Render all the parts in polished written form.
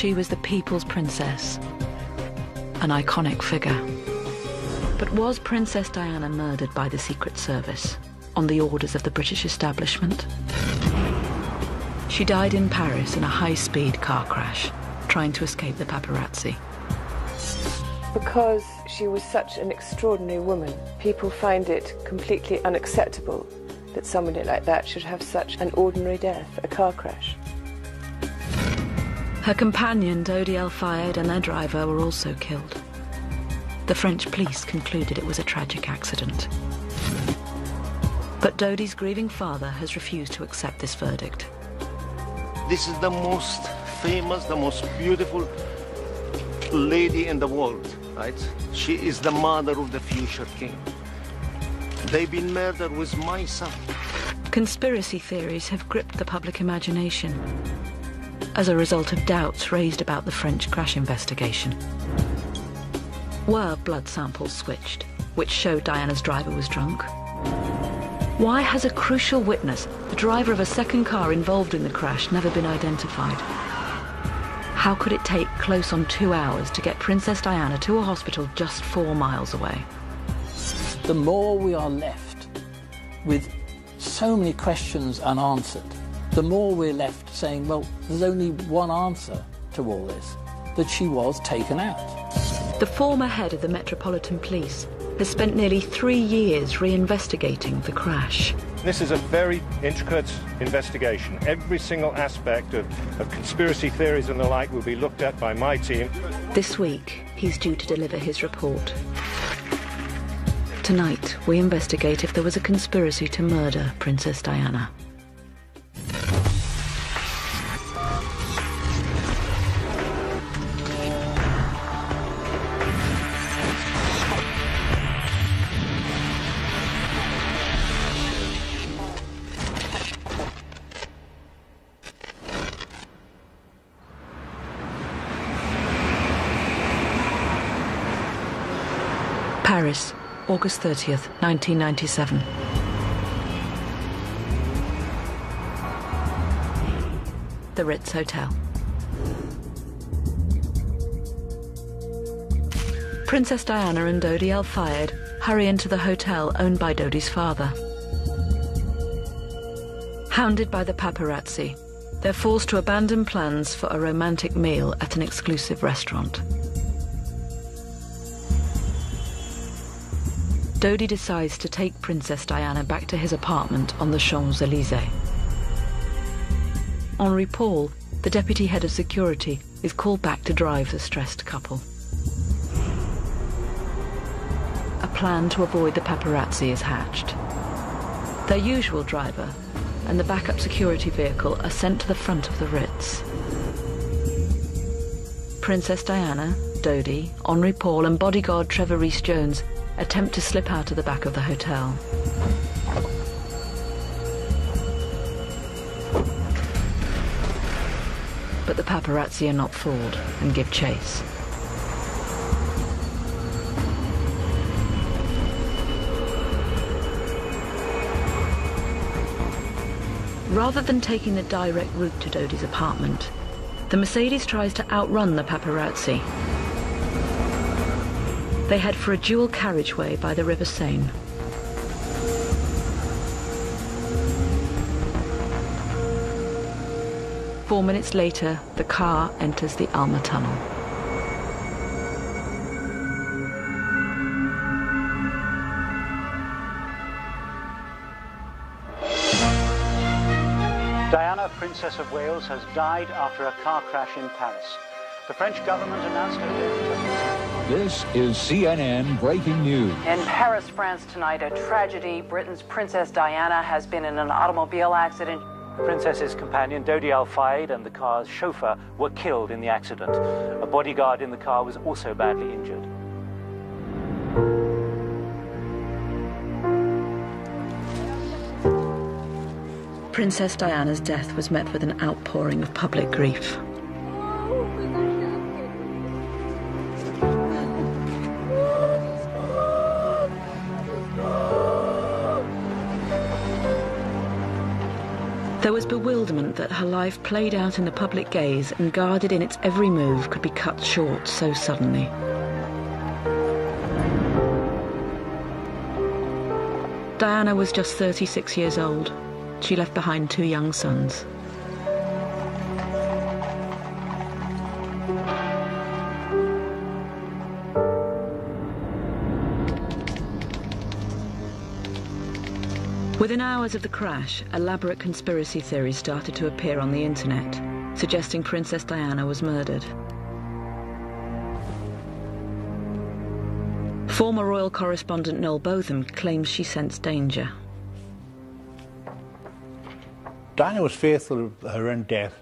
She was the people's princess, an iconic figure. But was Princess Diana murdered by the Secret Service on the orders of the British establishment? She died in Paris in a high-speed car crash, trying to escape the paparazzi. Because she was such an extraordinary woman, people find it completely unacceptable that somebody like that should have such an ordinary death, a car crash. Her companion, Dodi El Fayed, and their driver were also killed. The French police concluded it was a tragic accident. But Dodi's grieving father has refused to accept this verdict. This is the most famous, the most beautiful lady in the world, right? She is the mother of the future king. They've been murdered with my son. Conspiracy theories have gripped the public imagination as a result of doubts raised about the French crash investigation. Were blood samples switched, which showed Diana's driver was drunk? Why has a crucial witness, the driver of a second car involved in the crash, never been identified? How could it take close on 2 hours to get Princess Diana to a hospital just 4 miles away? The more we are left with so many questions unanswered, the more we're left saying, well, there's only one answer to all this, that she was taken out. The former head of the Metropolitan Police has spent nearly 3 years reinvestigating the crash. This is a very intricate investigation. Every single aspect of conspiracy theories and the like will be looked at by my team. This week, he's due to deliver his report. Tonight, we investigate if there was a conspiracy to murder Princess Diana. Paris, August 30th, 1997. The Ritz Hotel. Princess Diana and Dodi El Fayed hurry into the hotel owned by Dodi's father. Hounded by the paparazzi, they're forced to abandon plans for a romantic meal at an exclusive restaurant. Dodi decides to take Princess Diana back to his apartment on the Champs-Élysées. Henri Paul, the deputy head of security, is called back to drive the stressed couple. A plan to avoid the paparazzi is hatched. Their usual driver and the backup security vehicle are sent to the front of the Ritz. Princess Diana, Dodi, Henri Paul and bodyguard Trevor Rees-Jones attempt to slip out of the back of the hotel. But the paparazzi are not fooled and give chase. Rather than taking the direct route to Dodi's apartment, the Mercedes tries to outrun the paparazzi. They head for a dual carriageway by the River Seine. Four minutes later, the car enters the Alma Tunnel. Diana, Princess of Wales, has died after a car crash in Paris. The French government announced her death. This is CNN Breaking News. In Paris, France tonight, a tragedy. Britain's Princess Diana has been in an automobile accident. The princess's companion, Dodi El Fayed, and the car's chauffeur were killed in the accident. A bodyguard in the car was also badly injured. Princess Diana's death was met with an outpouring of public grief. There was bewilderment that her life played out in the public gaze and guarded in its every move could be cut short so suddenly. Diana was just 36 years old. She left behind 2 young sons. Within hours of the crash, elaborate conspiracy theories started to appear on the internet, suggesting Princess Diana was murdered. Former royal correspondent Noel Botham claims she sensed danger. Diana was fearful of her own death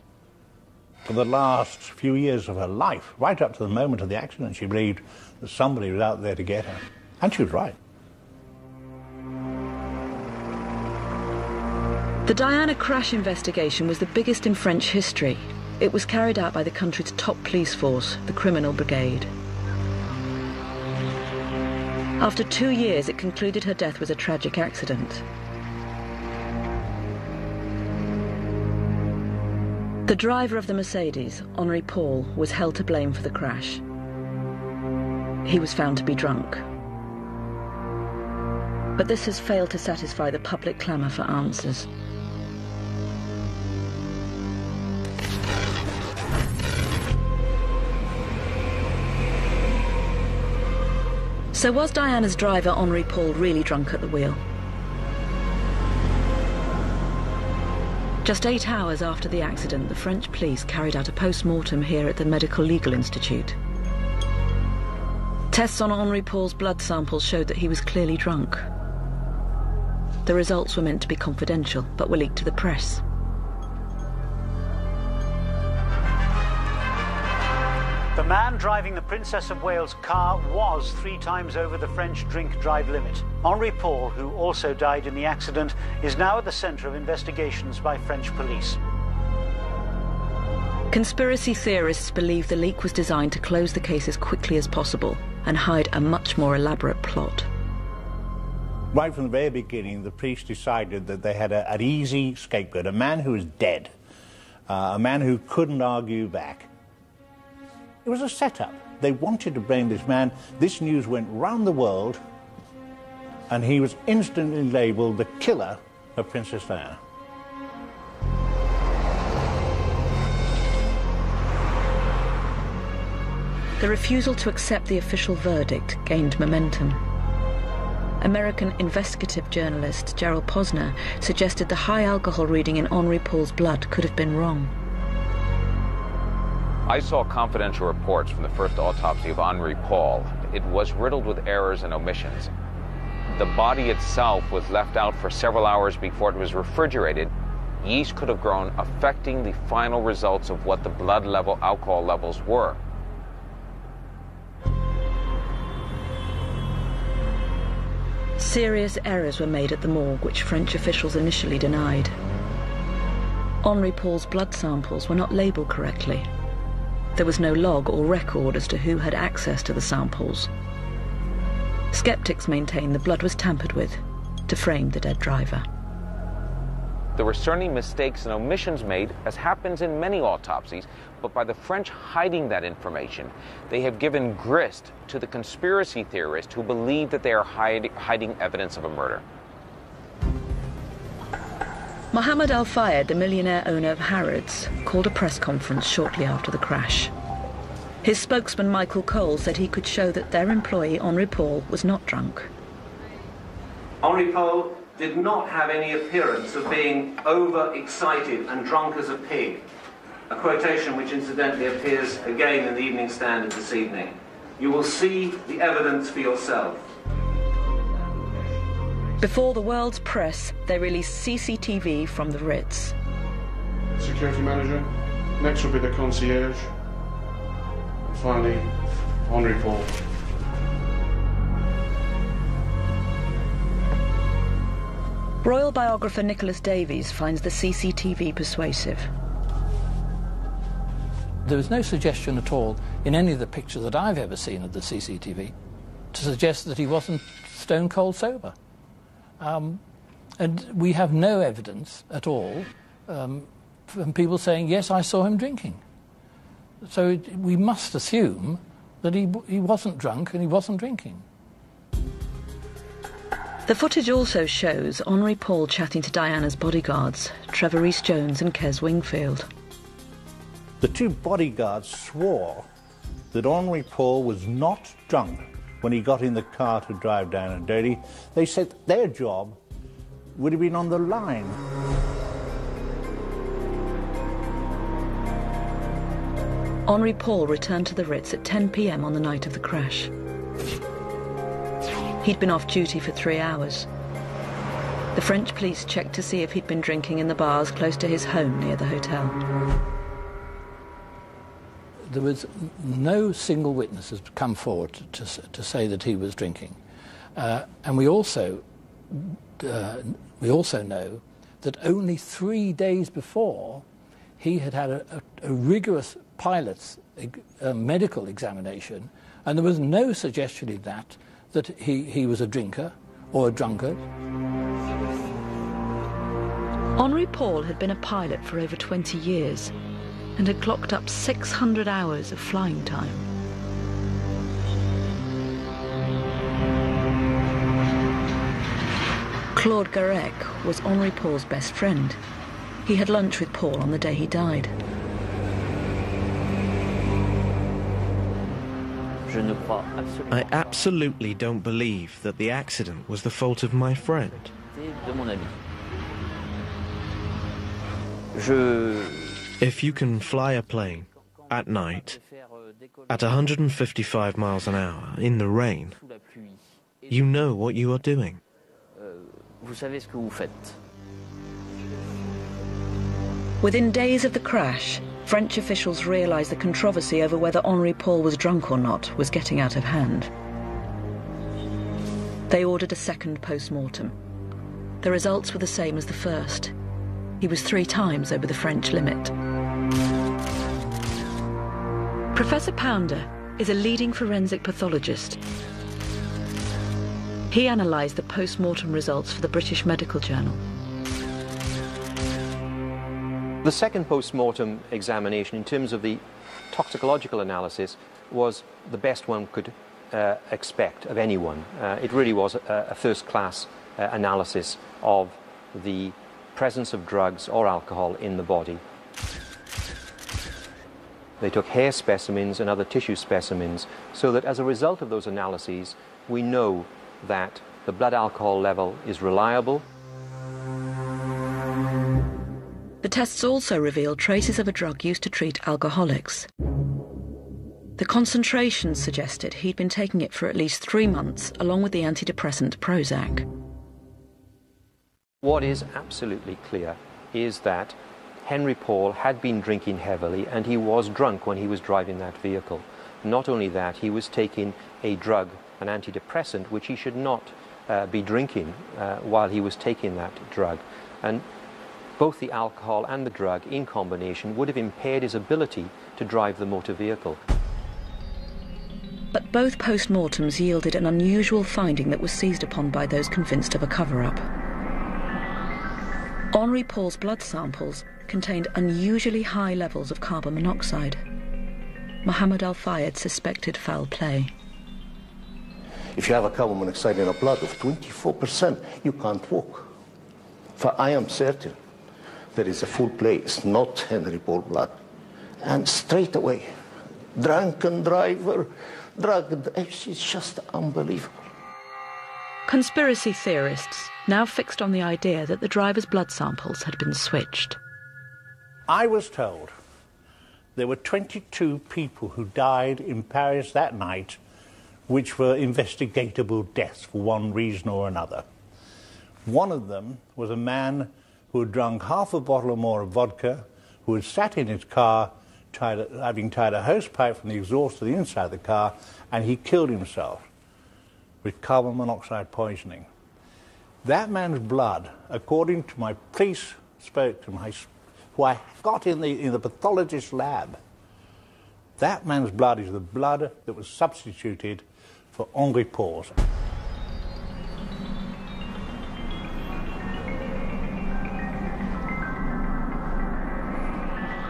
for the last few years of her life. Right up to the moment of the accident, she believed that somebody was out there to get her. And she was right. The Diana crash investigation was the biggest in French history. It was carried out by the country's top police force, the Criminal Brigade. After 2 years, it concluded her death was a tragic accident. The driver of the Mercedes, Henri Paul, was held to blame for the crash. He was found to be drunk. But this has failed to satisfy the public clamour for answers. So was Diana's driver, Henri Paul, really drunk at the wheel? Just 8 hours after the accident, the French police carried out a post-mortem here at the Medical Legal Institute. Tests on Henri Paul's blood samples showed that he was clearly drunk. The results were meant to be confidential, but were leaked to the press. The man driving the Princess of Wales car was 3 times over the French drink-drive limit. Henri Paul, who also died in the accident, is now at the centre of investigations by French police. Conspiracy theorists believe the leak was designed to close the case as quickly as possible and hide a much more elaborate plot. Right from the very beginning, the police decided that they had an easy scapegoat, a man who was dead, a man who couldn't argue back. It was a setup. They wanted to blame this man. This news went round the world, and he was instantly labelled the killer of Princess Diana. The refusal to accept the official verdict gained momentum. American investigative journalist Gerald Posner suggested the high alcohol reading in Henri Paul's blood could have been wrong. I saw confidential reports from the first autopsy of Henri Paul. It was riddled with errors and omissions. The body itself was left out for several hours before it was refrigerated. Yeast could have grown, affecting the final results of what the blood level, alcohol levels were. Serious errors were made at the morgue, which French officials initially denied. Henri Paul's blood samples were not labelled correctly. There was no log or record as to who had access to the samples. Skeptics maintain the blood was tampered with to frame the dead driver. There were certainly mistakes and omissions made, as happens in many autopsies, but by the French hiding that information, they have given grist to the conspiracy theorists who believe that they are hiding evidence of a murder. Mohammed Al-Fayed, the millionaire owner of Harrods, called a press conference shortly after the crash. His spokesman, Michael Cole, said he could show that their employee, Henri Paul, was not drunk. Henri Paul did not have any appearance of being overexcited and drunk as a pig, a quotation which incidentally appears again in the Evening Standard this evening. You will see the evidence for yourself. Before the world's press, they released CCTV from the Ritz. Security manager, next will be the concierge, and finally, Henri Paul. Royal biographer Nicholas Davies finds the CCTV persuasive. There was no suggestion at all in any of the pictures that I've ever seen of the CCTV to suggest that he wasn't stone cold sober. And we have no evidence at all from people saying, yes, I saw him drinking. So we must assume that he wasn't drunk and he wasn't drinking. The footage also shows Henri Paul chatting to Diana's bodyguards, Trevor Rhys-Jones and Kes Wingfield. The two bodyguards swore that Henri Paul was not drunk when he got in the car to drive Diana Doty. They said their job would have been on the line. Henri Paul returned to the Ritz at 10 p.m. on the night of the crash. He'd been off duty for 3 hours. The French police checked to see if he'd been drinking in the bars close to his home near the hotel. There was no single witness has come forward to say that he was drinking. And we also know that only 3 days before he had had a rigorous pilot's medical examination, and there was no suggestion in that he was a drinker or a drunkard. Henri Paul had been a pilot for over 20 years and had clocked up 600 hours of flying time. Claude Garec was Henri Paul's best friend. He had lunch with Paul on the day he died. I absolutely don't believe that the accident was the fault of my friend. If you can fly a plane at night at 155 miles an hour in the rain, you know what you are doing. Within days of the crash, French officials realised the controversy over whether Henri Paul was drunk or not was getting out of hand. They ordered a second post-mortem. The results were the same as the first. He was 3 times over the French limit. Professor Pounder is a leading forensic pathologist. He analysed the post-mortem results for the British Medical Journal. The second post-mortem examination, in terms of the toxicological analysis, was the best one could expect of anyone. It really was a first-class analysis of the presence of drugs or alcohol in the body. They took hair specimens and other tissue specimens, so that as a result of those analyses, we know that the blood alcohol level is reliable. The tests also revealed traces of a drug used to treat alcoholics. The concentrations suggested he'd been taking it for at least 3 months, along with the antidepressant Prozac. What is absolutely clear is that Henri Paul had been drinking heavily, and he was drunk when he was driving that vehicle. Not only that, he was taking a drug, an antidepressant, which he should not be drinking while he was taking that drug. And both the alcohol and the drug in combination would have impaired his ability to drive the motor vehicle. But both post-mortems yielded an unusual finding that was seized upon by those convinced of a cover-up. Henri Paul's blood samples contained unusually high levels of carbon monoxide. Mohammed Al-Fayed suspected foul play. If you have a carbon monoxide in a blood of 24%, you can't walk. For I am certain there is a full play. It's not Henri Paul blood. And straight away, drunken driver, drugged, it's just unbelievable. Conspiracy theorists now fixed on the idea that the driver's blood samples had been switched. I was told there were 22 people who died in Paris that night which were investigatable deaths for one reason or another. One of them was a man who had drunk half a bottle or more of vodka, who had sat in his car having tied a hose pipe from the exhaust to the inside of the car, and he killed himself with carbon monoxide poisoning. That man's blood, according to my police spokesman, who I got in the pathologist's lab, that man's blood is the blood that was substituted for Henri Paul's.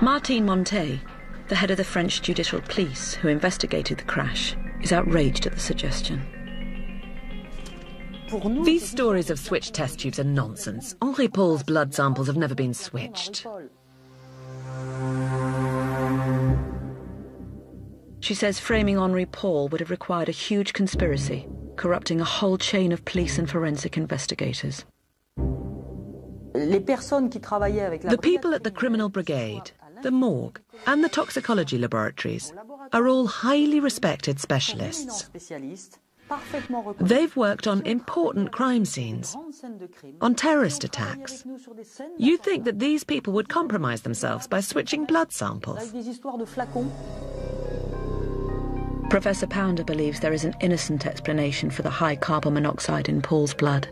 Martine Montet, the head of the French judicial police who investigated the crash, is outraged at the suggestion. These stories of switched test tubes are nonsense. Henri Paul's blood samples have never been switched. She says framing Henri Paul would have required a huge conspiracy, corrupting a whole chain of police and forensic investigators. The people at the criminal brigade, the morgue, and the toxicology laboratories are all highly respected specialists. They've worked on important crime scenes, on terrorist attacks. You think that these people would compromise themselves by switching blood samples? Professor Pounder believes there is an innocent explanation for the high carbon monoxide in Paul's blood.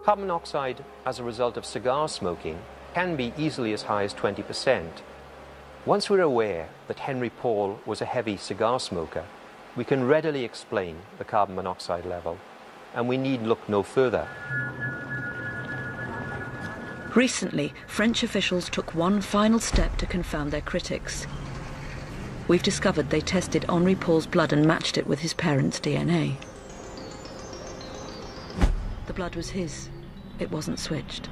Carbon monoxide, as a result of cigar smoking, can be easily as high as 20%. Once we're aware that Henri Paul was a heavy cigar smoker, we can readily explain the carbon monoxide level, and we need look no further. Recently, French officials took one final step to confound their critics. We've discovered they tested Henri Paul's blood and matched it with his parents' DNA. The blood was his. It wasn't switched.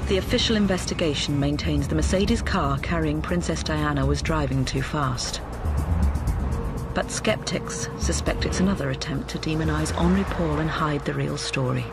The official investigation maintains the Mercedes car carrying Princess Diana was driving too fast. But skeptics suspect it's another attempt to demonize Henri Paul and hide the real story.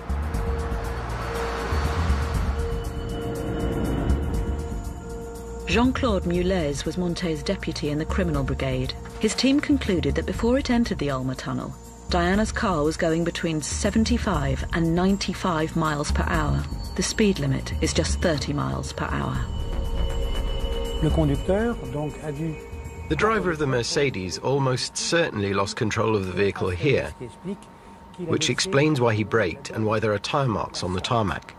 Jean-Claude Mulez was Montet's deputy in the criminal brigade. His team concluded that before it entered the Alma tunnel, Diana's car was going between 75 and 95 miles per hour. The speed limit is just 30 miles per hour. The driver of the Mercedes almost certainly lost control of the vehicle here, which explains why he braked and why there are tire marks on the tarmac.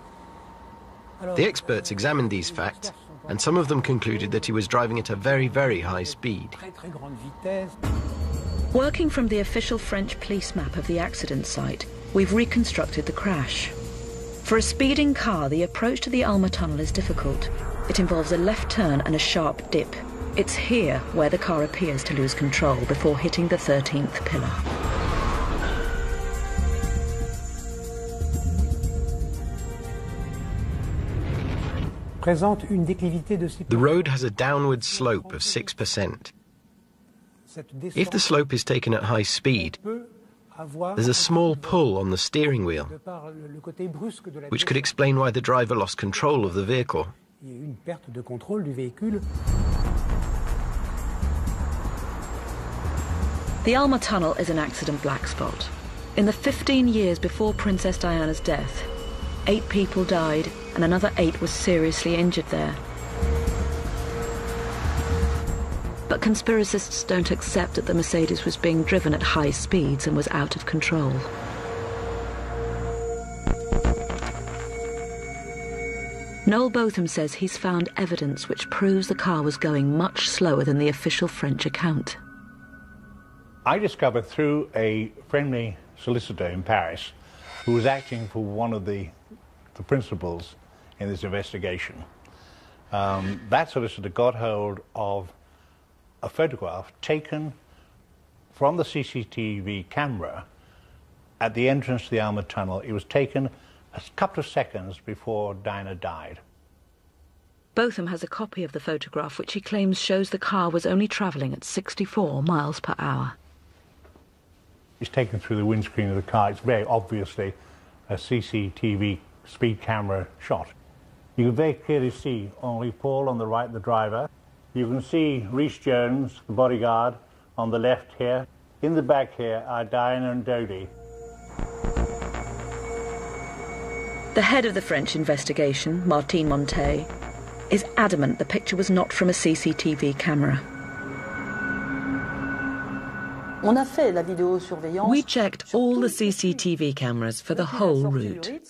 The experts examined these facts, and some of them concluded that he was driving at a very, very high speed. Working from the official French police map of the accident site, we've reconstructed the crash. For a speeding car, the approach to the Alma tunnel is difficult. It involves a left turn and a sharp dip. It's here where the car appears to lose control before hitting the 13th pillar. The road has a downward slope of 6%. If the slope is taken at high speed, there's a small pull on the steering wheel, which could explain why the driver lost control of the vehicle. The Alma tunnel is an accident black spot. In the 15 years before Princess Diana's death, 8 people died and another 8 were seriously injured there. But conspiracists don't accept that the Mercedes was being driven at high speeds and was out of control. Noel Botham says he's found evidence which proves the car was going much slower than the official French account. I discovered through a friendly solicitor in Paris who was acting for one of the principals in this investigation. That solicitor got hold of a photograph taken from the CCTV camera at the entrance to the Alma tunnel. It was taken a couple of seconds before Diana died. Botham has a copy of the photograph which he claims shows the car was only travelling at 64 miles per hour. It's taken through the windscreen of the car. It's very obviously a CCTV speed camera shot. You can very clearly see Henri Paul on the right, the driver. You can see Rhys Jones, the bodyguard, on the left here. In the back here are Diana and Dodi. The head of the French investigation, Martine Montet, is adamant the picture was not from a CCTV camera. We checked all the CCTV cameras for the whole route,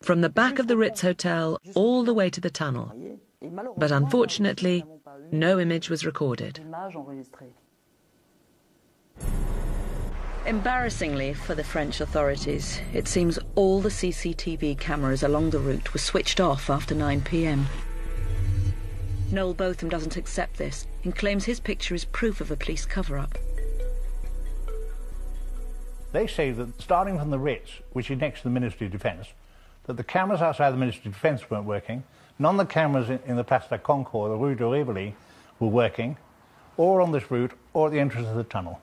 from the back of the Ritz Hotel all the way to the tunnel. But unfortunately, no image was recorded. Embarrassingly for the French authorities, it seems all the CCTV cameras along the route were switched off after 9 p.m. Noel Botham doesn't accept this and claims his picture is proof of a police cover-up. They say that starting from the Ritz, which is next to the Ministry of Defence, that the cameras outside the Ministry of Defence weren't working, none of the cameras in the Place de la Concorde, the Rue de Rivoli, were working, or on this route, or at the entrance of the tunnel.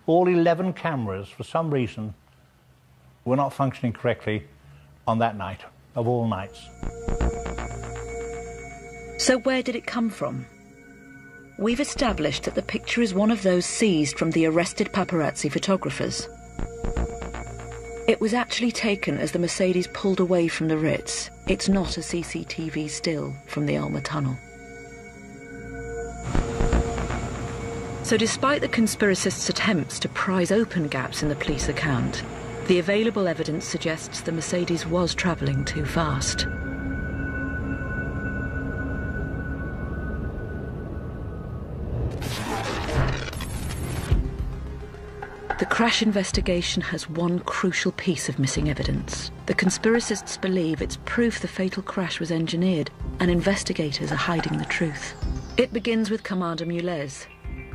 All 11 cameras, for some reason, were not functioning correctly on that night, of all nights. So where did it come from? We've established that the picture is one of those seized from the arrested paparazzi photographers. It was actually taken as the Mercedes pulled away from the Ritz. It's not a CCTV still from the Alma tunnel. So despite the conspiracists' attempts to prise open gaps in the police account, the available evidence suggests the Mercedes was travelling too fast. The crash investigation has one crucial piece of missing evidence. The conspiracists believe it's proof the fatal crash was engineered, and investigators are hiding the truth. It begins with Commander Mulez,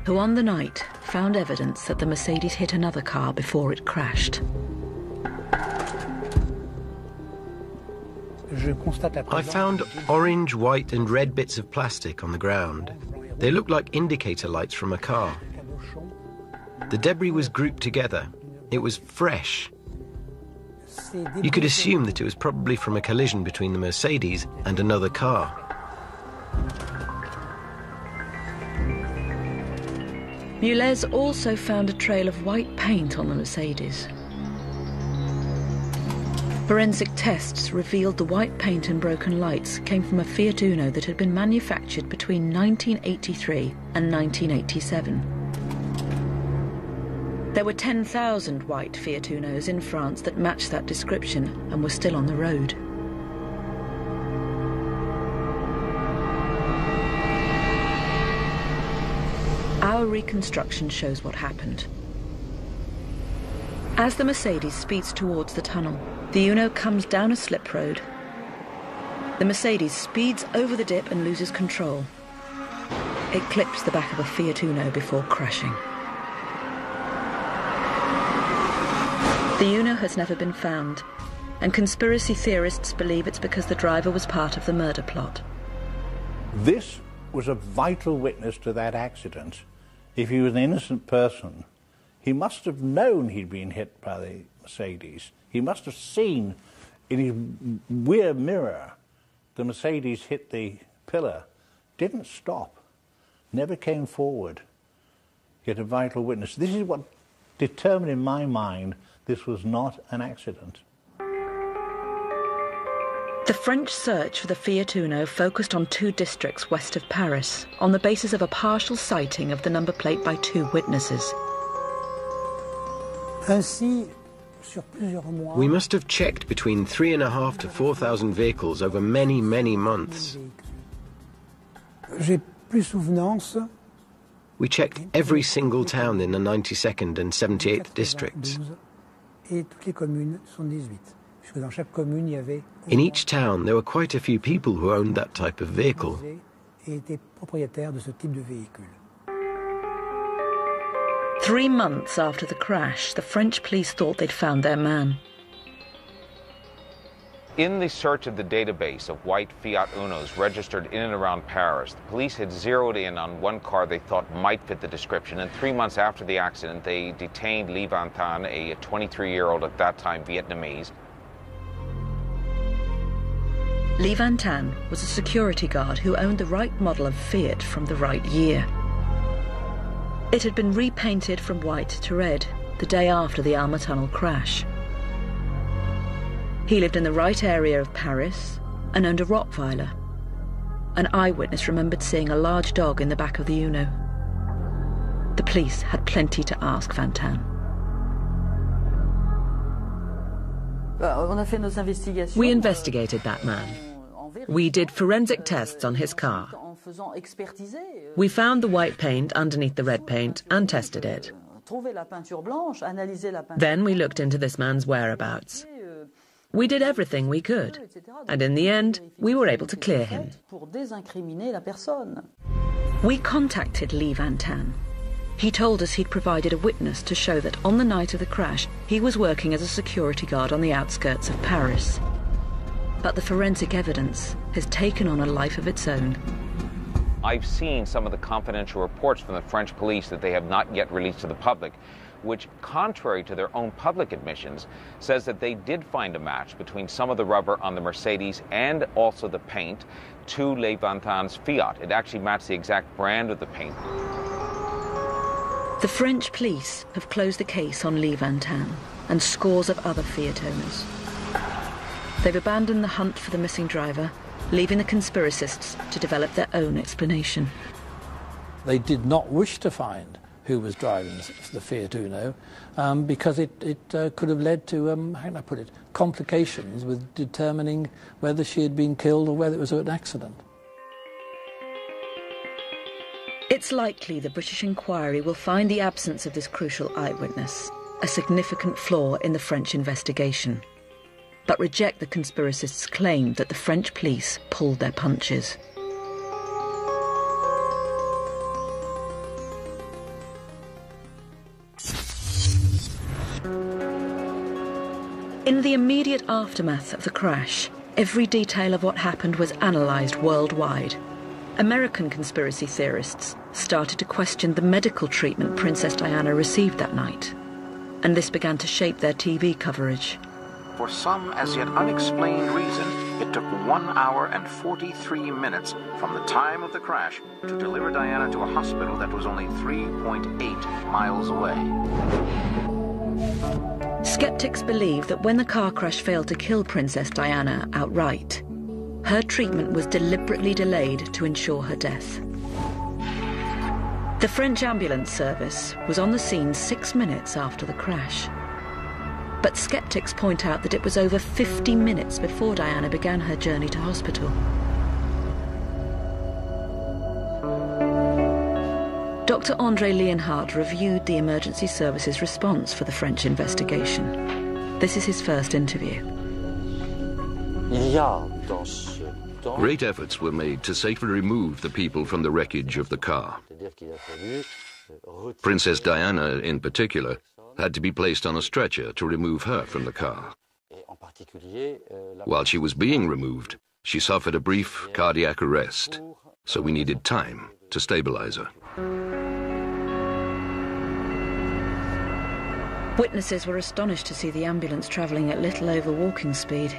who on the night found evidence that the Mercedes hit another car before it crashed. I found orange, white and red bits of plastic on the ground. They looked like indicator lights from a car. The debris was grouped together. It was fresh. You could assume that it was probably from a collision between the Mercedes and another car. Mulez also found a trail of white paint on the Mercedes. Forensic tests revealed the white paint and broken lights came from a Fiat Uno that had been manufactured between 1983 and 1987. There were 10,000 white Fiat Unos in France that matched that description and were still on the road. Our reconstruction shows what happened. As the Mercedes speeds towards the tunnel, the Uno comes down a slip road. The Mercedes speeds over the dip and loses control. It clips the back of a Fiat Uno before crashing. The Uno has never been found, and conspiracy theorists believe it's because the driver was part of the murder plot. This was a vital witness to that accident. If he was an innocent person, he must have known he'd been hit by the Mercedes. He must have seen in his rear mirror the Mercedes hit the pillar, didn't stop, never came forward. Yet a vital witness. This is what determined in my mind this was not an accident. The French search for the Fiat Uno focused on 2 districts west of Paris on the basis of a partial sighting of the number plate by 2 witnesses. We must have checked between 3,500 to 4,000 vehicles over many, many months. We checked every single town in the 92nd and 78th districts. In each town, there were quite a few people who owned that type of vehicle. 3 months after the crash, the French police thought they'd found their man. In the search of the database of white Fiat Unos registered in and around Paris, the police had zeroed in on one car they thought might fit the description, and 3 months after the accident, they detained Lee Van Tan, a 23-year-old at that time Vietnamese. Lee Van Tan was a security guard who owned the right model of Fiat from the right year. It had been repainted from white to red the day after the Alma Tunnel crash. He lived in the right area of Paris and owned a Rottweiler. An eyewitness remembered seeing a large dog in the back of the Uno. The police had plenty to ask Van Tan. We investigated that man. We did forensic tests on his car. We found the white paint underneath the red paint and tested it. Then we looked into this man's whereabouts. We did everything we could, and in the end, we were able to clear him. We contacted Lee Van Tan. He told us he'd provided a witness to show that on the night of the crash, he was working as a security guard on the outskirts of Paris. But the forensic evidence has taken on a life of its own. I've seen some of the confidential reports from the French police that they have not yet released to the public, which, contrary to their own public admissions, says that they did find a match between some of the rubber on the Mercedes and also the paint to Lee Van Tan's Fiat. It actually matched the exact brand of the paint. The French police have closed the case on Lee Van Tan and scores of other Fiat owners. They've abandoned the hunt for the missing driver, leaving the conspiracists to develop their own explanation. They did not wish to find who was driving the Fiat Uno because it could have led to, how can I put it, complications with determining whether she had been killed or whether it was an accident. It's likely the British inquiry will find the absence of this crucial eyewitness a significant flaw in the French investigation, but reject the conspiracists' claim that the French police pulled their punches. In the immediate aftermath of the crash, every detail of what happened was analysed worldwide. American conspiracy theorists started to question the medical treatment Princess Diana received that night, and this began to shape their TV coverage. For some as yet unexplained reason, it took 1 hour and 43 minutes from the time of the crash to deliver Diana to a hospital that was only 3.8 miles away. Skeptics believe that when the car crash failed to kill Princess Diana outright, her treatment was deliberately delayed to ensure her death. The French ambulance service was on the scene 6 minutes after the crash. But skeptics point out that it was over 50 minutes before Diana began her journey to hospital. Dr. André Leonhardt reviewed the emergency service's response for the French investigation. This is his first interview. Great efforts were made to safely remove the people from the wreckage of the car. Princess Diana, in particular, had to be placed on a stretcher to remove her from the car. While she was being removed, she suffered a brief cardiac arrest, so we needed time to stabilize her. Witnesses were astonished to see the ambulance travelling at little over walking speed.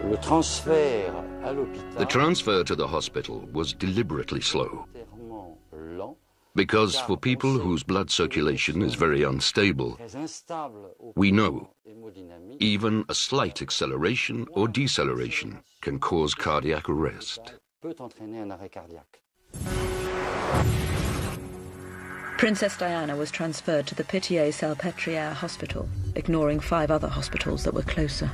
The transfer to the hospital was deliberately slow, because for people whose blood circulation is very unstable, we know even a slight acceleration or deceleration can cause cardiac arrest. Princess Diana was transferred to the Pitié-Salpêtrière hospital, ignoring 5 other hospitals that were closer.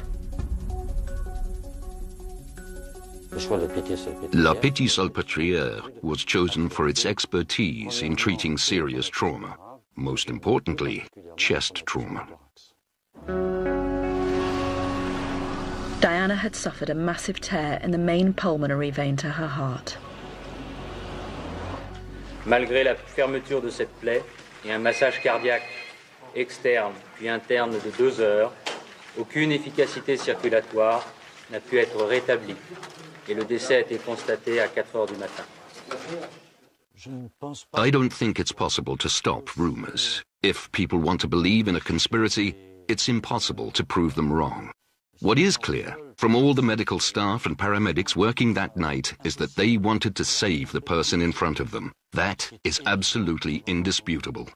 La Pitié-Salpêtrière was chosen for its expertise in treating serious trauma, most importantly, chest trauma. Diana had suffered a massive tear in the main pulmonary vein to her heart. Malgré la fermeture de cette plaie et un massage cardiaque externe puis interne de 2 heures, aucune efficacité circulatoire n'a pu être rétablie et le décès a été constaté à 4 heures du matin. I don't think it's possible to stop rumors. If people want to believe in a conspiracy, it's impossible to prove them wrong. What is clear from all the medical staff and paramedics working that night is that they wanted to save the person in front of them. That is absolutely indisputable.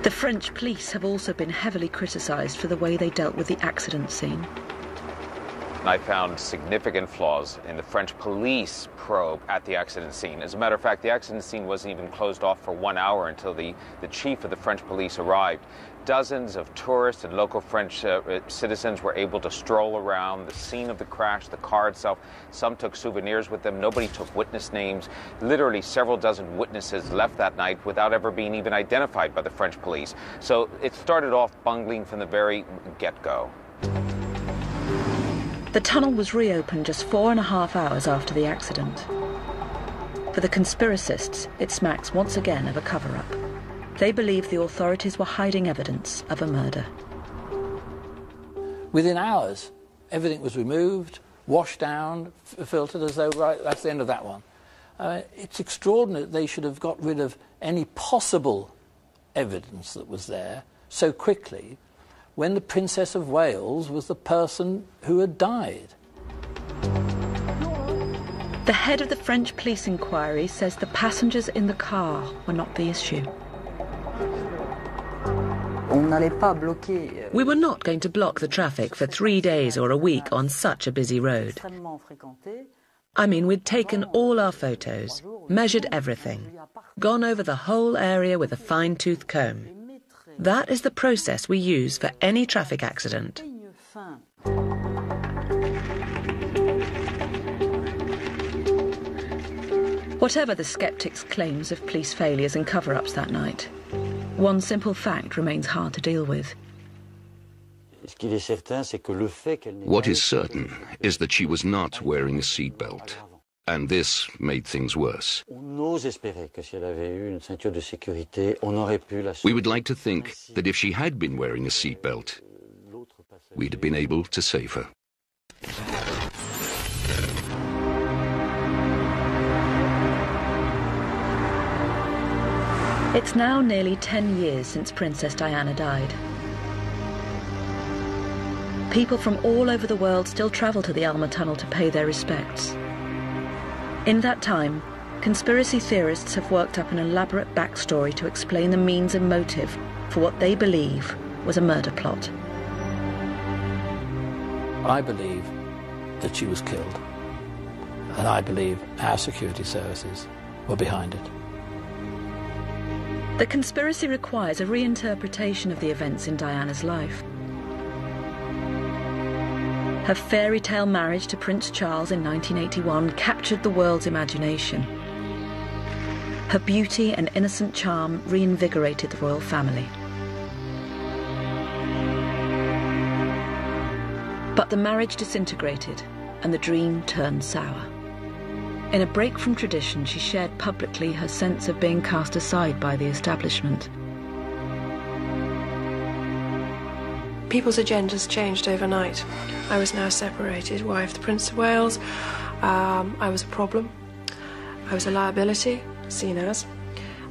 The French police have also been heavily criticised for the way they dealt with the accident scene. I found significant flaws in the French police probe at the accident scene. As a matter of fact, the accident scene wasn't even closed off for 1 hour until the chief of the French police arrived. Dozens of tourists and local French citizens were able to stroll around the scene of the crash, the car itself. Some took souvenirs with them. Nobody took witness names. Literally several dozen witnesses left that night without ever being even identified by the French police. So it started off bungling from the very get-go. The tunnel was reopened just 4.5 hours after the accident. For the conspiracists, it smacks once again of a cover-up. They believe the authorities were hiding evidence of a murder. Within hours, everything was removed, washed down, filtered as though, right, that's the end of that one. It's extraordinary that they should have got rid of any possible evidence that was there so quickly when the Princess of Wales was the person who had died. The head of the French police inquiry says the passengers in the car were not the issue. We were not going to block the traffic for 3 days or a week on such a busy road. I mean, we'd taken all our photos, measured everything, gone over the whole area with a fine-tooth comb. That is the process we use for any traffic accident. Whatever the skeptics' claims of police failures and cover-ups that night, one simple fact remains hard to deal with. What is certain is that she was not wearing a seatbelt, and this made things worse. We would like to think that if she had been wearing a seatbelt, we'd have been able to save her. It's now nearly 10 years since Princess Diana died. People from all over the world still travel to the Alma Tunnel to pay their respects. In that time, conspiracy theorists have worked up an elaborate backstory to explain the means and motive for what they believe was a murder plot. I believe that she was killed, and I believe our security services were behind it. The conspiracy requires a reinterpretation of the events in Diana's life. Her fairy tale marriage to Prince Charles in 1981 captured the world's imagination. Her beauty and innocent charm reinvigorated the royal family. But the marriage disintegrated and the dream turned sour. In a break from tradition, she shared publicly her sense of being cast aside by the establishment. People's agendas changed overnight. I was now separated, wife of the Prince of Wales. I was a problem. I was a liability, seen as.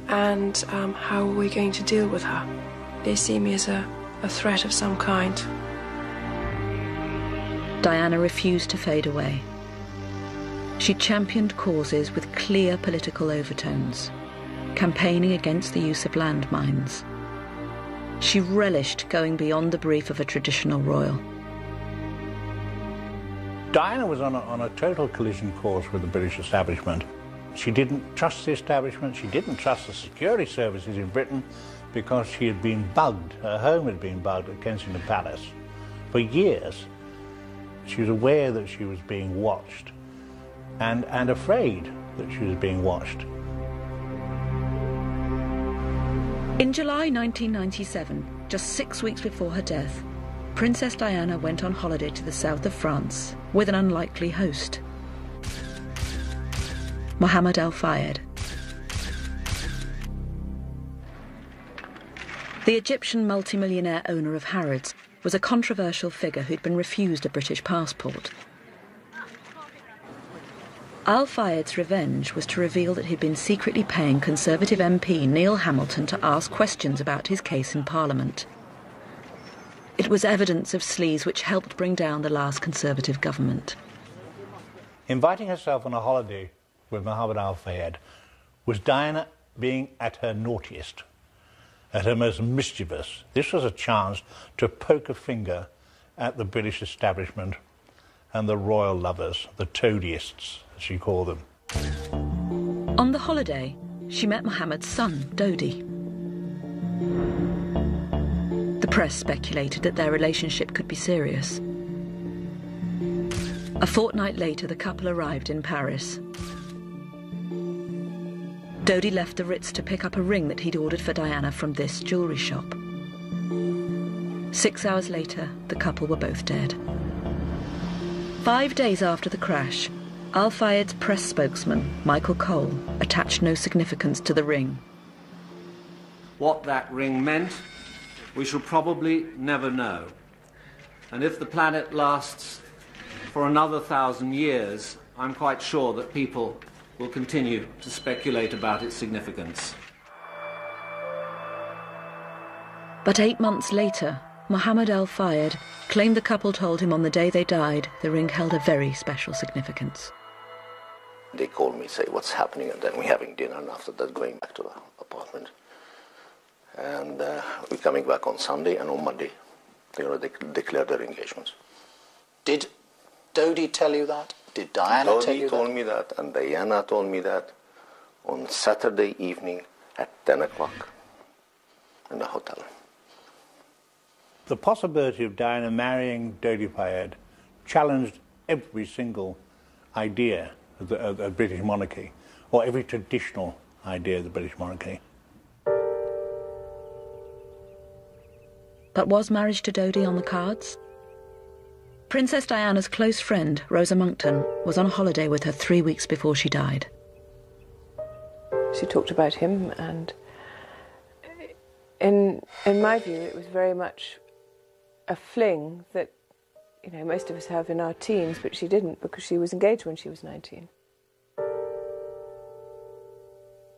And how were we going to deal with her? They see me as a threat of some kind. Diana refused to fade away. She championed causes with clear political overtones, campaigning against the use of landmines. She relished going beyond the brief of a traditional royal. Diana was on a total collision course with the British establishment. She didn't trust the establishment, she didn't trust the security services in Britain because she had been bugged. Her home had been bugged at Kensington Palace. For years, she was aware that she was being watched. And afraid that she was being watched. In July 1997, just 6 weeks before her death, Princess Diana went on holiday to the south of France with an unlikely host, Mohammed Al Fayed. The Egyptian multimillionaire owner of Harrods was a controversial figure who'd been refused a British passport. Al Fayed's revenge was to reveal that he'd been secretly paying Conservative MP Neil Hamilton to ask questions about his case in Parliament. It was evidence of sleaze which helped bring down the last Conservative government. Inviting herself on a holiday with Mohammed Al Fayed was Diana being at her naughtiest, at her most mischievous. This was a chance to poke a finger at the British establishment and the royal lovers, the toadyists, as she called them. On the holiday, she met Mohammed's son, Dodi. press speculated that their relationship could be serious. A fortnight later, the couple arrived in Paris. Dodi left the Ritz to pick up a ring that he'd ordered for Diana from this jewellery shop. 6 hours later, the couple were both dead. 5 days after the crash, Al Fayed's press spokesman, Michael Cole, attached no significance to the ring. What that ring meant, we shall probably never know. And if the planet lasts for another 1,000 years, I'm quite sure that people will continue to speculate about its significance. But 8 months later, Mohammed Al Fayed claimed the couple told him on the day they died the ring held a very special significance. They called me, say what's happening, and then we're having dinner, and after that going back to the apartment. And we're coming back on Sunday, and on Monday they're going to declare their engagements. Did Dodi tell you that? Did Diana tell you that? Dodi told me that, and Diana told me that on Saturday evening at 10 o'clock in the hotel. The possibility of Diana marrying Dodi Fayed challenged every single idea of the British monarchy, or every traditional idea of the British monarchy. But was marriage to Dodi on the cards? Princess Diana's close friend, Rosa Monckton, was on holiday with her 3 weeks before she died. She talked about him, and in my view, it was very much a fling that, you know, most of us have in our teens, but she didn't because she was engaged when she was 19.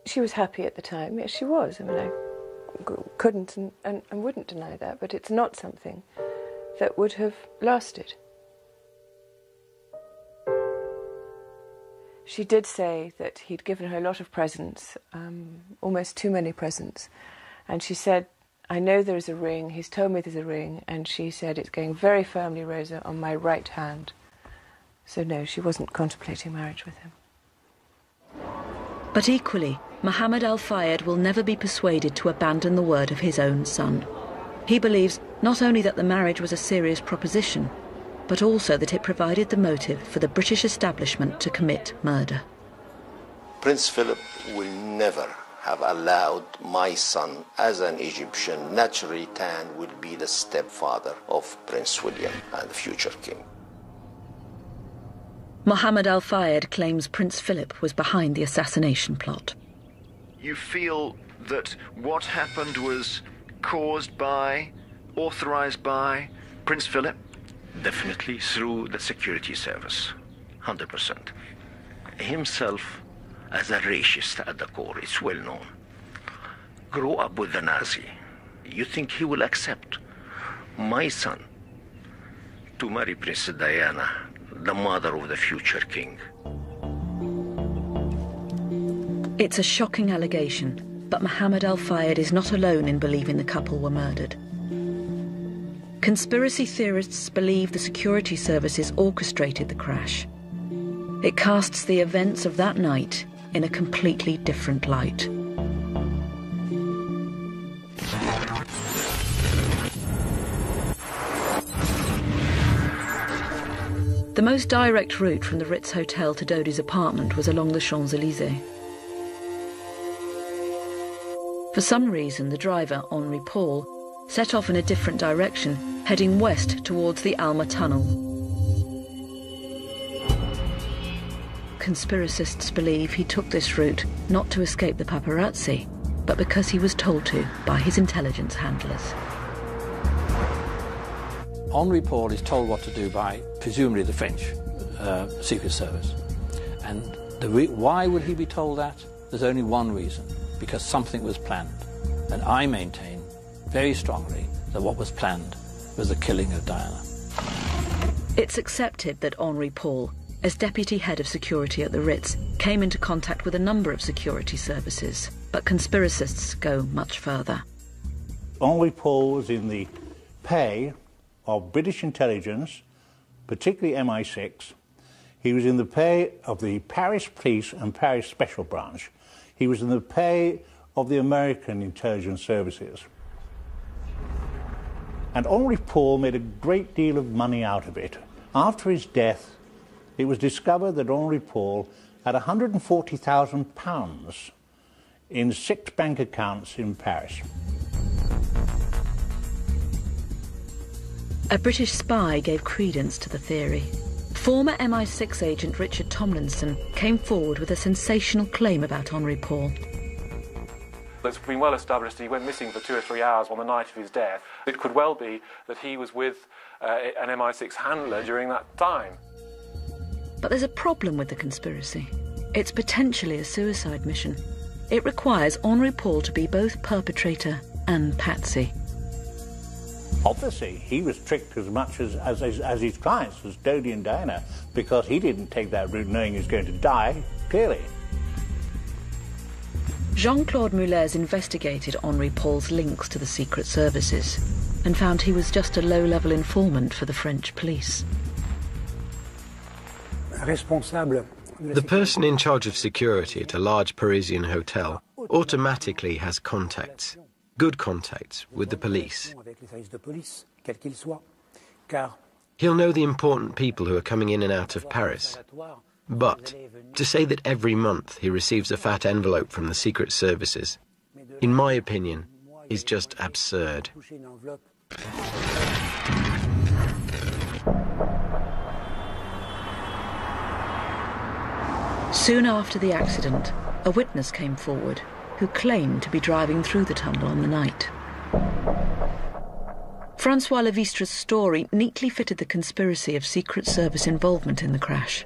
She was happy at the time. Yes, she was. I mean, I couldn't and wouldn't deny that, but it's not something that would have lasted. She did say that he'd given her a lot of presents, almost too many presents, and she said, I know there's a ring, he's told me there's a ring, and she said, it's going very firmly, Rosa, on my right hand. So no, she wasn't contemplating marriage with him. But equally, Mohammed Al Fayed will never be persuaded to abandon the word of his own son. He believes not only that the marriage was a serious proposition, but also that it provided the motive for the British establishment to commit murder. Prince Philip will never have allowed my son, as an Egyptian, naturally tanned, will be the stepfather of Prince William and the future king. Mohammed Al Fayed claims Prince Philip was behind the assassination plot. You feel that what happened was caused by, authorized by Prince Philip? Definitely through the security service, 100%. Himself, as a racist at the core, it's well known. Grew up with the Nazi. You think he will accept my son to marry Princess Diana, the mother of the future king? It's a shocking allegation, but Mohammed Al Fayed is not alone in believing the couple were murdered. Conspiracy theorists believe the security services orchestrated the crash. It casts the events of that night in a completely different light. The most direct route from the Ritz Hotel to Dodi's apartment was along the Champs-Élysées. For some reason, the driver, Henri Paul, set off in a different direction, heading west towards the Alma Tunnel. Conspiracists believe he took this route not to escape the paparazzi, but because he was told to by his intelligence handlers. Henri Paul is told what to do by, presumably, the French Secret Service. And why would he be told that? There's only one reason, because something was planned. And I maintain very strongly that what was planned was the killing of Diana. It's accepted that Henri Paul, as deputy head of security at the Ritz, came into contact with a number of security services, but conspiracists go much further. Henri Paul was in the pay of British intelligence, particularly MI6. He was in the pay of the Paris Police and Paris Special Branch. He was in the pay of the American intelligence services. And Henri Paul made a great deal of money out of it. After his death, it was discovered that Henri Paul had £140,000 in 6 bank accounts in Paris. A British spy gave credence to the theory. Former MI6 agent Richard Tomlinson came forward with a sensational claim about Henri Paul. It's been well established he went missing for 2 or 3 hours on the night of his death. It could well be that he was with an MI6 handler during that time. But there's a problem with the conspiracy. It's potentially a suicide mission. It requires Henri Paul to be both perpetrator and patsy. Obviously, he was tricked as much as his clients, as Dodi and Diana, because he didn't take that route knowing he was going to die, clearly. Jean-Claude Moulez investigated Henri Paul's links to the secret services and found he was just a low-level informant for the French police. The person in charge of security at a large Parisian hotel automatically has contacts, good contacts with the police. He'll know the important people who are coming in and out of Paris. But to say that every month he receives a fat envelope from the secret services, in my opinion, is just absurd. Soon after the accident, a witness came forward who claimed to be driving through the tunnel on the night. Francois Levistre's story neatly fitted the conspiracy of Secret Service involvement in the crash.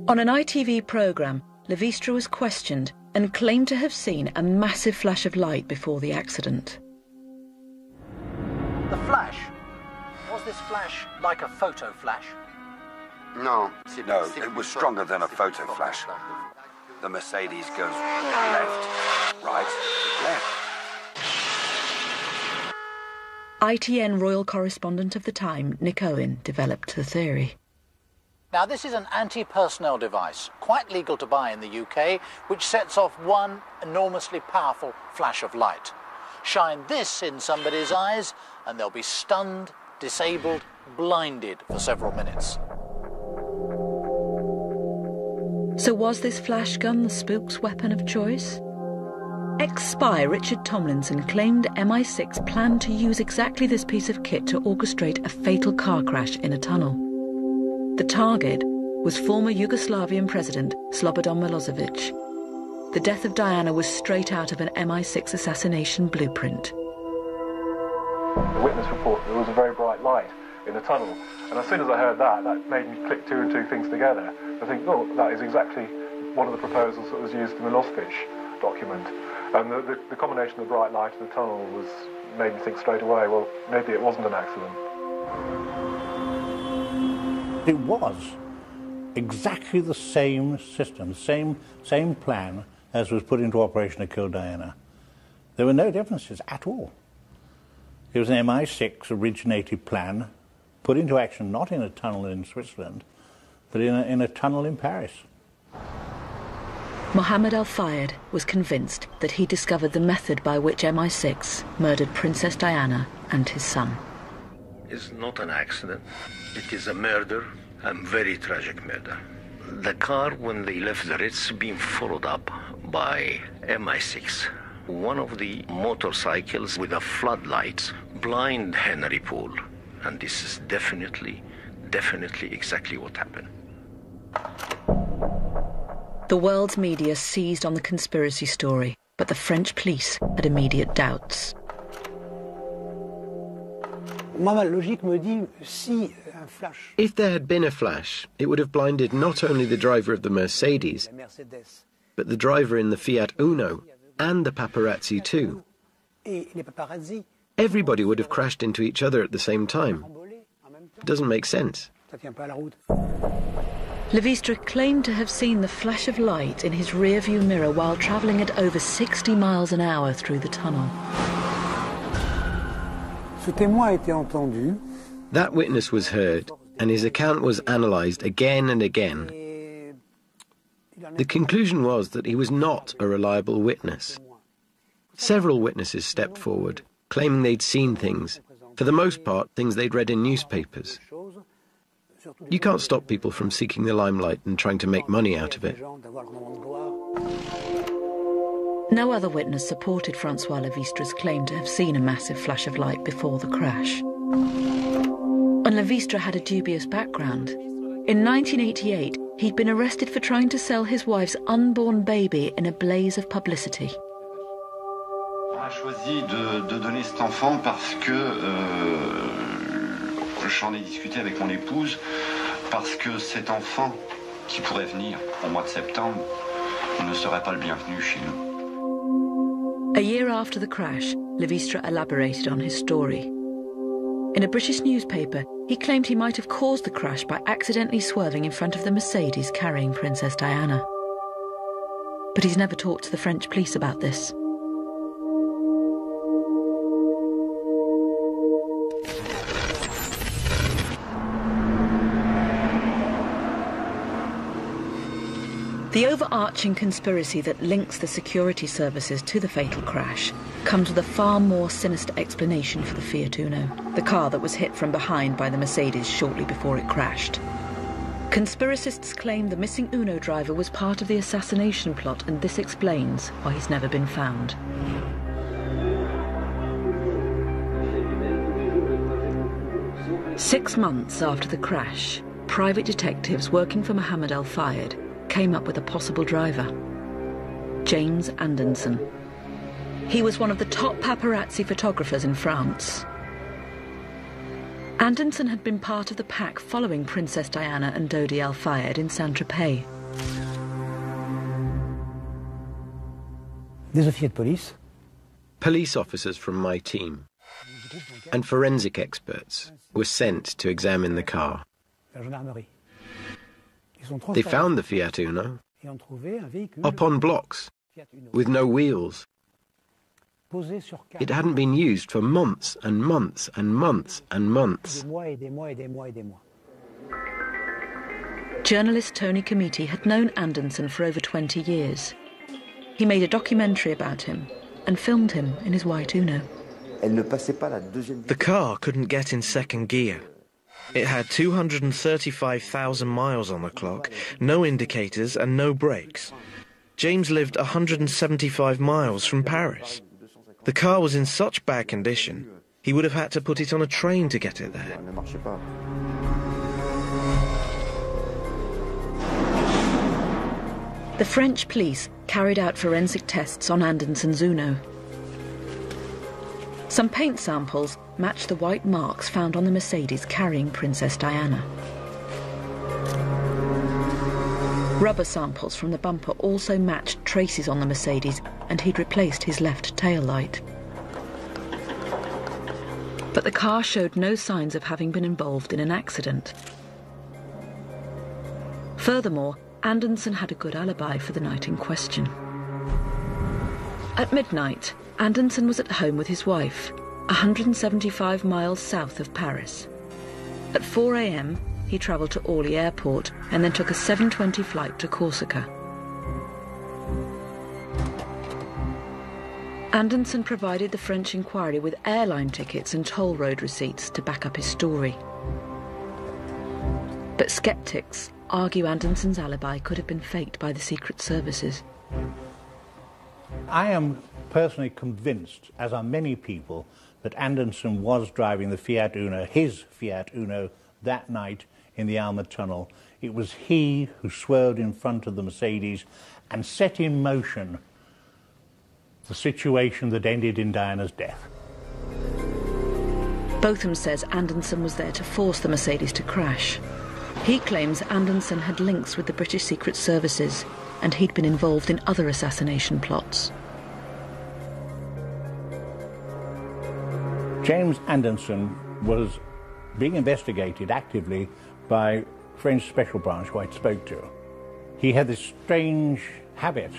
On an ITV programme, Levistre was questioned and claimed to have seen a massive flash of light before the accident. The flash? Was this flash like a photo flash? No, it was stronger than a photo flash. The Mercedes goes left, right, left. ITN royal correspondent of the time, Nick Owen, developed the theory. Now, this is an anti-personnel device, quite legal to buy in the UK, which sets off one enormously powerful flash of light. Shine this in somebody's eyes, and they'll be stunned, disabled, blinded for several minutes. So was this flash gun the spook's weapon of choice? Ex-spy Richard Tomlinson claimed MI6 planned to use exactly this piece of kit to orchestrate a fatal car crash in a tunnel. The target was former Yugoslavian President Slobodan Milosevic. The death of Diana was straight out of an MI6 assassination blueprint. The witness reported there was a very bright light in the tunnel, and as soon as I heard that, that made me click 2 and 2 things together. I think, oh, that is exactly one of the proposals that was used in the Milosevic document. And the combination of the bright light and the tunnel made me think straight away, well, maybe it wasn't an accident. It was exactly the same system, same plan as was put into operation to kill Diana. There were no differences at all. It was an MI6 originated plan put into action not in a tunnel in Switzerland, but in a tunnel in Paris. Mohammed Al-Fayed was convinced that he discovered the method by which MI6 murdered Princess Diana and his son. It's not an accident. It is a murder, a very tragic murder. The car, when they left the Ritz, being followed up by MI6. One of the motorcycles with the floodlights blind Henri Paul. And this is definitely exactly what happened. The world's media seized on the conspiracy story, but the French police had immediate doubts. If there had been a flash, it would have blinded not only the driver of the Mercedes, but the driver in the Fiat Uno and the paparazzi too. Everybody would have crashed into each other at the same time. It doesn't make sense. Levistre claimed to have seen the flash of light in his rear-view mirror while travelling at over 60 miles an hour through the tunnel. That witness was heard, and his account was analysed again and again. The conclusion was that he was not a reliable witness. Several witnesses stepped forward, claiming they'd seen things, for the most part things they'd read in newspapers. You can't stop people from seeking the limelight and trying to make money out of it. No other witness supported Francois Levistre's claim to have seen a massive flash of light before the crash. And Levistre had a dubious background. In 1988, he'd been arrested for trying to sell his wife's unborn baby in a blaze of publicity. On a choisi de donner cet enfant parce que j'en ai discuté avec mon épouse, parce que cet enfant qui pourrait venir au mois de septembre ne serait pas le bienvenu chez nous. A year after the crash, Levistre elaborated on his story. In a British newspaper, he claimed he might have caused the crash by accidentally swerving in front of the Mercedes carrying Princess Diana. But he's never talked to the French police about this. The overarching conspiracy that links the security services to the fatal crash comes with a far more sinister explanation for the Fiat Uno, the car that was hit from behind by the Mercedes shortly before it crashed. Conspiracists claim the missing Uno driver was part of the assassination plot, and this explains why he's never been found. Six months after the crash, private detectives working for Mohammed El Fayed came up with a possible driver, James Andenson. He was one of the top paparazzi photographers in France. Andenson had been part of the pack following Princess Diana and Dodi El Fayed in Saint-Tropez. Police officers from my team and forensic experts were sent to examine the car. They found the Fiat Uno up on blocks with no wheels. It hadn't been used for months and months and months and months. Journalist Tony Comiti had known Andenson for over 20 years. He made a documentary about him and filmed him in his white Uno. The car couldn't get in second gear. It had 235,000 miles on the clock, no indicators and no brakes. James lived 175 miles from Paris. The car was in such bad condition, he would have had to put it on a train to get it there. The French police carried out forensic tests on Andenson's Uno. Some paint samples matched the white marks found on the Mercedes carrying Princess Diana. Rubber samples from the bumper also matched traces on the Mercedes, and he'd replaced his left tail light. But the car showed no signs of having been involved in an accident. Furthermore, Andenson had a good alibi for the night in question. At midnight, Andenson was at home with his wife, 175 miles south of Paris. At 4 a.m, he travelled to Orly Airport and then took a 7:20 flight to Corsica. Andenson provided the French inquiry with airline tickets and toll road receipts to back up his story. But sceptics argue Andenson's alibi could have been faked by the secret services. I am personally convinced, as are many people, that Andenson was driving the Fiat Uno, his Fiat Uno, that night in the Alma Tunnel. It was he who swerved in front of the Mercedes and set in motion the situation that ended in Diana's death. Botham says Andenson was there to force the Mercedes to crash. He claims Andenson had links with the British Secret Services and he'd been involved in other assassination plots. James Andenson was being investigated actively by French Special Branch, who I spoke to. He had this strange habit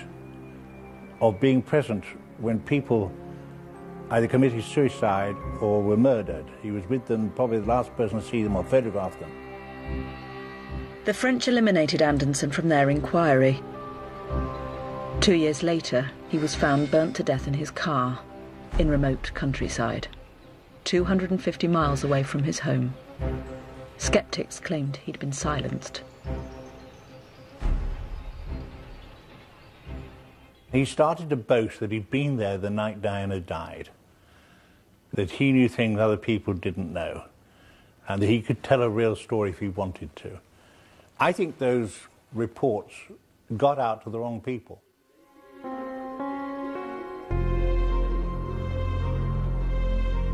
of being present when people either committed suicide or were murdered. He was with them, probably the last person to see them or photograph them. The French eliminated Andenson from their inquiry. 2 years later, he was found burnt to death in his car in remote countryside, 250 miles away from his home. Skeptics claimed he'd been silenced. He started to boast that he'd been there the night Diana died, that he knew things other people didn't know, and that he could tell a real story if he wanted to. I think those reports got out to the wrong people.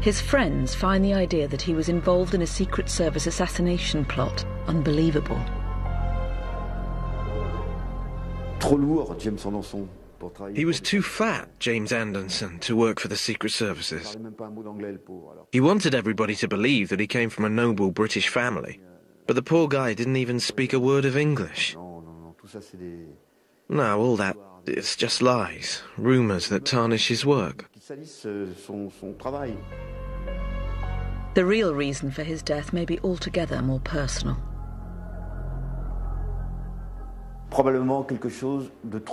His friends find the idea that he was involved in a Secret Service assassination plot unbelievable. He was too fat, James Anderson, to work for the Secret Services. He wanted everybody to believe that he came from a noble British family, but the poor guy didn't even speak a word of English. No, all that, it's just lies, rumours that tarnish his work. The real reason for his death may be altogether more personal.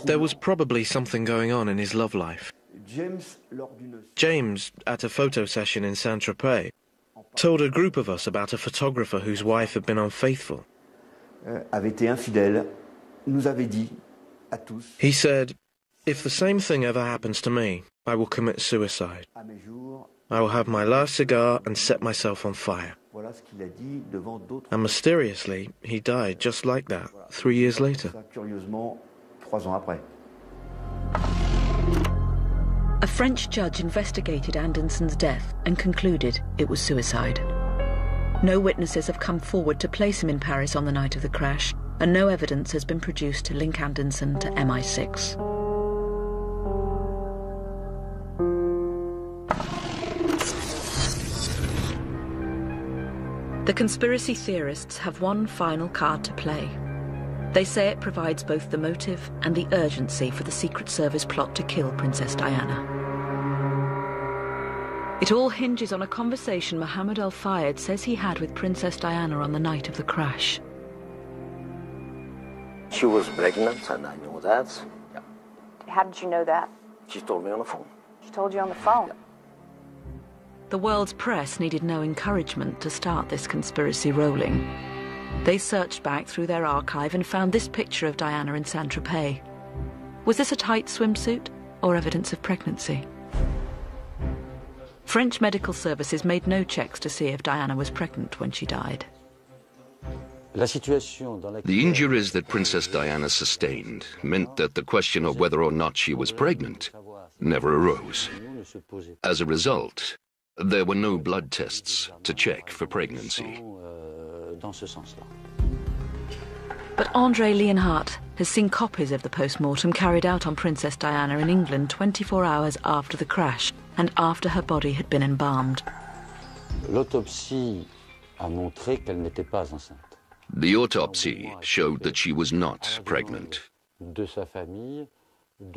There was probably something going on in his love life. James, at a photo session in Saint-Tropez, told a group of us about a photographer whose wife had been unfaithful. He said, "If the same thing ever happens to me, I will commit suicide. I will have my last cigar and set myself on fire." And mysteriously, he died just like that, 3 years later. A French judge investigated Anderson's death and concluded it was suicide. No witnesses have come forward to place him in Paris on the night of the crash, and no evidence has been produced to link Anderson to MI6. The conspiracy theorists have one final card to play. They say it provides both the motive and the urgency for the Secret Service plot to kill Princess Diana. It all hinges on a conversation Mohammed Al-Fayed says he had with Princess Diana on the night of the crash. She was pregnant, and I knew that. How did you know that? She told me on the phone. She told you on the phone? The world's press needed no encouragement to start this conspiracy rolling. They searched back through their archive and found this picture of Diana in Saint-Tropez. Was this a tight swimsuit or evidence of pregnancy? French medical services made no checks to see if Diana was pregnant when she died. The injuries that Princess Diana sustained meant that the question of whether or not she was pregnant never arose. As a result, there were no blood tests to check for pregnancy. But André Leonhardt has seen copies of the post-mortem carried out on Princess Diana in England 24 hours after the crash and after her body had been embalmed. The autopsy showed that she was not pregnant.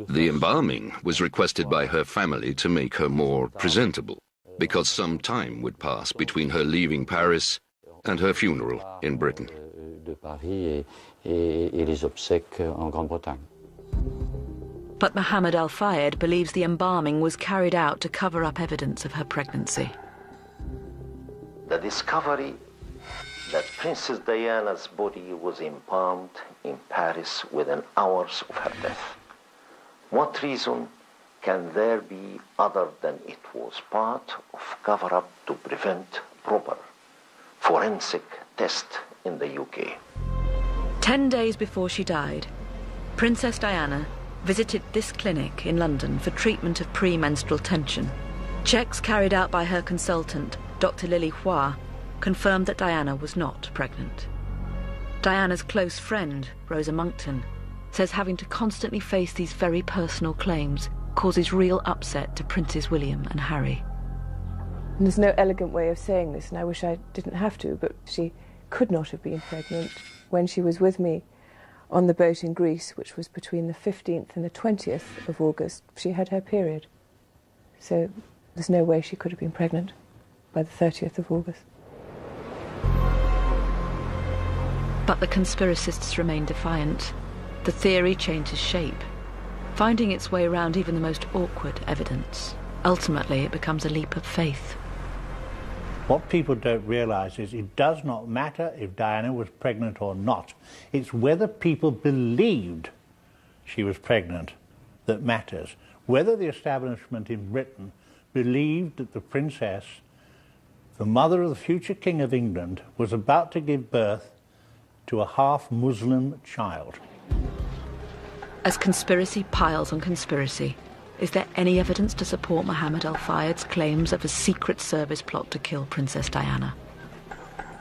The embalming was requested by her family to make her more presentable, because some time would pass between her leaving Paris and her funeral in Britain. But Mohammed Al-Fayed believes the embalming was carried out to cover up evidence of her pregnancy. The discovery that Princess Diana's body was embalmed in Paris within hours of her death. What reason can there be other than it was part of cover-up to prevent proper forensic test in the UK? 10 days before she died, Princess Diana visited this clinic in London for treatment of premenstrual tension. Checks carried out by her consultant, Dr. Lily Hua, confirmed that Diana was not pregnant. Diana's close friend, Rosa Monckton, says having to constantly face these very personal claims causes real upset to Princes William and Harry. And there's no elegant way of saying this, and I wish I didn't have to, but she could not have been pregnant when she was with me on the boat in Greece, which was between the 15th and the 20th of August. She had her period. So there's no way she could have been pregnant by the 30th of August. But the conspiracists remain defiant. The theory changes shape. finding its way around even the most awkward evidence. Ultimately, it becomes a leap of faith. What people don't realise is it does not matter if Diana was pregnant or not. It's whether people believed she was pregnant that matters. Whether the establishment in Britain believed that the princess, the mother of the future King of England, was about to give birth to a half-Muslim child. As conspiracy piles on conspiracy, is there any evidence to support Mohammed Al Fayed's claims of a Secret Service plot to kill Princess Diana?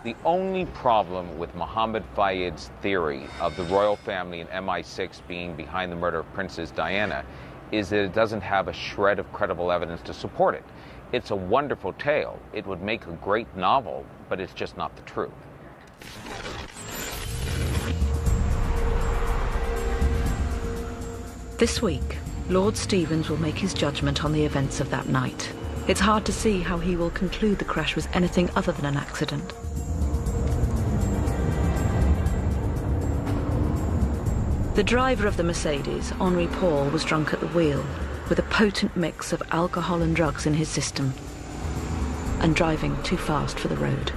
The only problem with Mohammed Fayed's theory of the royal family and MI6 being behind the murder of Princess Diana is that it doesn't have a shred of credible evidence to support it. It's a wonderful tale. It would make a great novel, but it's just not the truth. This week, Lord Stevens will make his judgment on the events of that night. It's hard to see how he will conclude the crash was anything other than an accident. The driver of the Mercedes, Henri Paul, was drunk at the wheel, with a potent mix of alcohol and drugs in his system, and driving too fast for the road.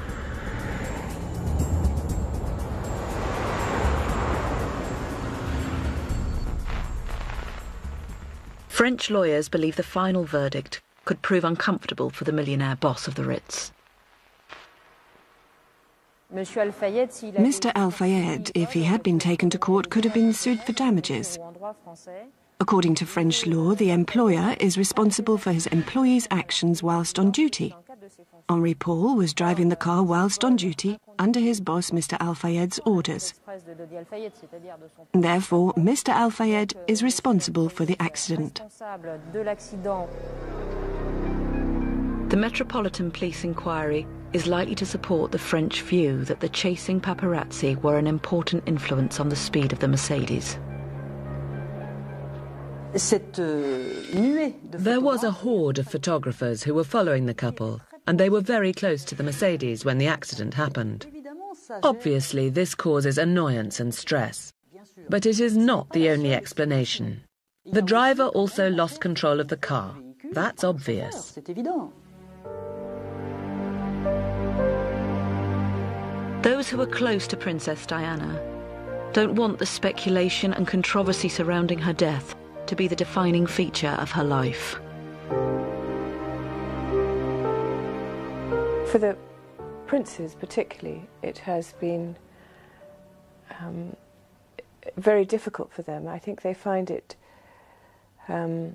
French lawyers believe the final verdict could prove uncomfortable for the millionaire boss of the Ritz. Mr. Al Fayed, if he had been taken to court, could have been sued for damages. According to French law, the employer is responsible for his employee's actions whilst on duty. Henri Paul was driving the car whilst on duty under his boss, Mr. Al Fayed's orders. Therefore, Mr. Al Fayed is responsible for the accident. The Metropolitan Police inquiry is likely to support the French view that the chasing paparazzi were an important influence on the speed of the Mercedes. There was a horde of photographers who were following the couple, and they were very close to the Mercedes when the accident happened. Obviously, this causes annoyance and stress, but it is not the only explanation. The driver also lost control of the car. That's obvious. Those who are close to Princess Diana don't want the speculation and controversy surrounding her death to be the defining feature of her life. For the princes particularly, it has been very difficult for them. I think they find it, the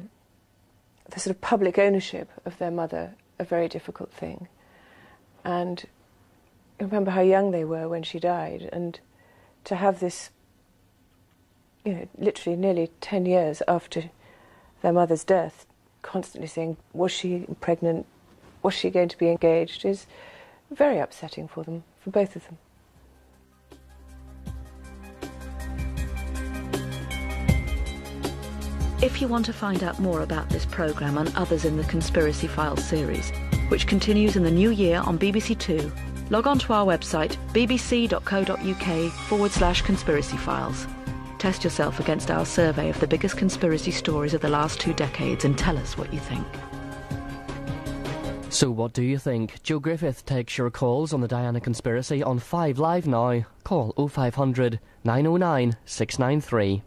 sort of public ownership of their mother, a very difficult thing. And remember how young they were when she died, and to have this, you know, literally nearly 10 years after their mother's death, constantly saying, was she pregnant, was she going to be engaged, is very upsetting for them, for both of them. If you want to find out more about this programme and others in the Conspiracy Files series, which continues in the new year on BBC Two, log on to our website, bbc.co.uk/conspiracy files. Test yourself against our survey of the biggest conspiracy stories of the last 2 decades and tell us what you think. So what do you think? Joe Griffith takes your calls on the Diana conspiracy on 5 Live now. Call 0500 909 693.